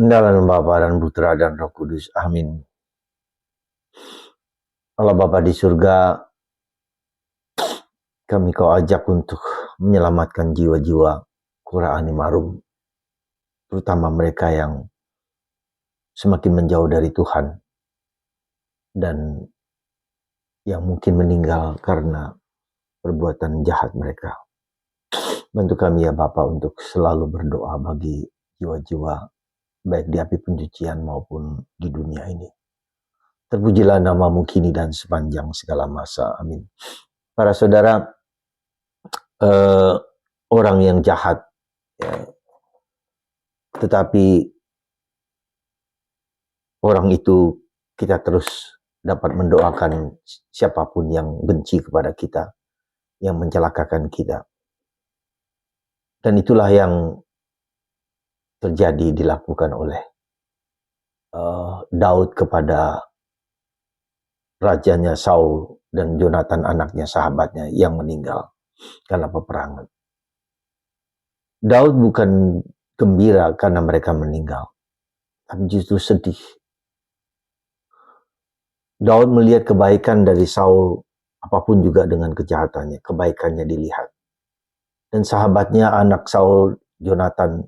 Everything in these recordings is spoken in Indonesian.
Dalam Bapa dan Putra dan Roh Kudus. Amin. Allah Bapa di surga, kami Kau ajak untuk menyelamatkan jiwa-jiwa Qura Animarum, terutama mereka yang semakin menjauh dari Tuhan dan yang mungkin meninggal karena perbuatan jahat mereka. Bantu kami ya Bapa untuk selalu berdoa bagi jiwa-jiwa baik di api pencucian maupun di dunia ini. Terpujilah namamu kini dan sepanjang segala masa. Amin. Para saudara, orang yang jahat, ya, tetapi orang itu kita terus dapat mendoakan siapapun yang benci kepada kita, yang mencelakakan kita. Dan itulah yang terjadi dilakukan oleh Daud kepada rajanya Saul dan Jonathan anaknya, sahabatnya yang meninggal karena peperangan. Daud bukan gembira karena mereka meninggal, tapi justru sedih. Daud melihat kebaikan dari Saul, apapun juga dengan kejahatannya, kebaikannya dilihat. Dan sahabatnya anak Saul, Jonathan,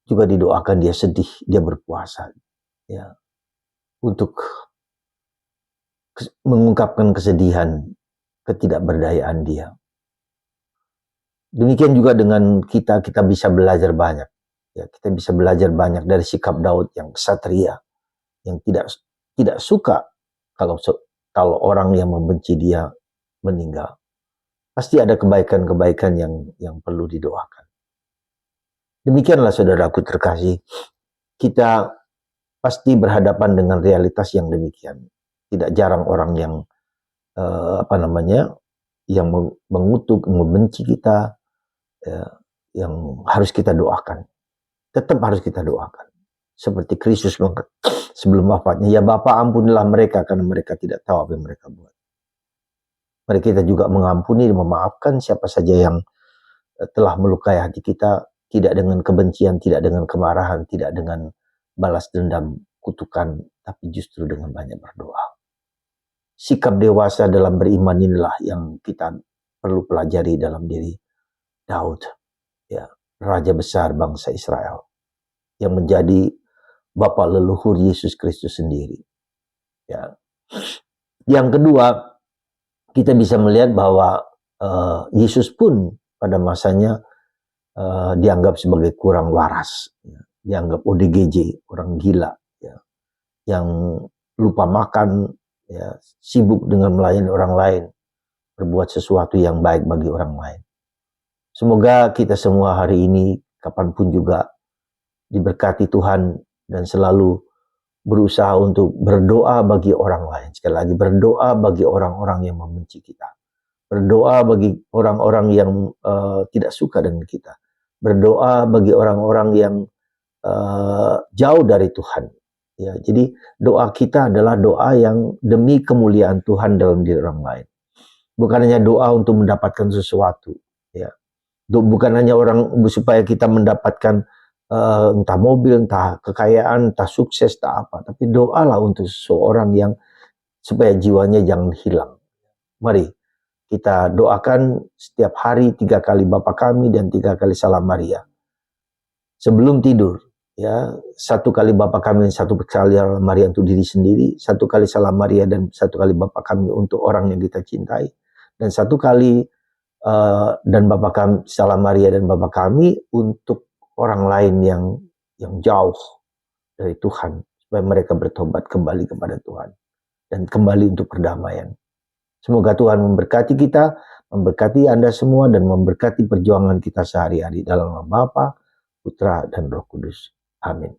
juga didoakan dia sedih, dia berpuasa, ya, untuk mengungkapkan kesedihan, ketidakberdayaan dia. Demikian juga dengan kita bisa belajar banyak. Ya, kita bisa belajar banyak dari sikap Daud yang ksatria, yang tidak suka kalau orang yang membenci dia meninggal. Pasti ada kebaikan-kebaikan yang perlu didoakan. Demikianlah saudaraku terkasih, kita pasti berhadapan dengan realitas yang demikian. Tidak jarang orang yang yang mengutuk, membenci kita, yang harus kita doakan. Tetap harus kita doakan. Seperti Kristus sebelum wafatnya, ya Bapa ampunilah mereka karena mereka tidak tahu apa yang mereka buat. Mari kita juga mengampuni dan memaafkan siapa saja yang telah melukai hati kita, tidak dengan kebencian, tidak dengan kemarahan, tidak dengan balas dendam, kutukan, tapi justru dengan banyak berdoa. Sikap dewasa dalam beriman inilah yang kita perlu pelajari dalam diri Daud, ya, raja besar bangsa Israel, yang menjadi bapa leluhur Yesus Kristus sendiri. Ya. Yang kedua, kita bisa melihat bahwa Yesus pun pada masanya dianggap sebagai kurang waras, ya. Dianggap ODGJ, orang gila, ya. Yang lupa makan, ya, sibuk dengan melayani orang lain, berbuat sesuatu yang baik bagi orang lain. Semoga kita semua hari ini, kapanpun juga, diberkati Tuhan dan selalu berusaha untuk berdoa bagi orang lain. Sekali lagi, berdoa bagi orang-orang yang membenci kita. Berdoa bagi orang-orang yang tidak suka dengan kita. Berdoa bagi orang-orang yang jauh dari Tuhan. Ya, jadi doa kita adalah doa yang demi kemuliaan Tuhan dalam diri orang lain. Bukan hanya doa untuk mendapatkan sesuatu. Ya. Bukan hanya supaya kita mendapatkan entah mobil, entah kekayaan, entah sukses, entah apa. Tapi doalah untuk seseorang yang supaya jiwanya jangan hilang. Mari kita doakan setiap hari 3 kali Bapa Kami dan 3 kali Salam Maria. Sebelum tidur, ya, 1 kali Bapa Kami dan 1 kali Salam Maria untuk diri sendiri, 1 kali Salam Maria dan 1 kali Bapa Kami untuk orang yang kita cintai, dan 1 kali dan Bapa Kami, Salam Maria dan Bapa Kami untuk orang lain yang jauh dari Tuhan, supaya mereka bertobat kembali kepada Tuhan dan kembali untuk perdamaian. Semoga Tuhan memberkati kita, memberkati Anda semua, dan memberkati perjuangan kita sehari-hari dalam nama Bapa, Putra, dan Roh Kudus. Amin.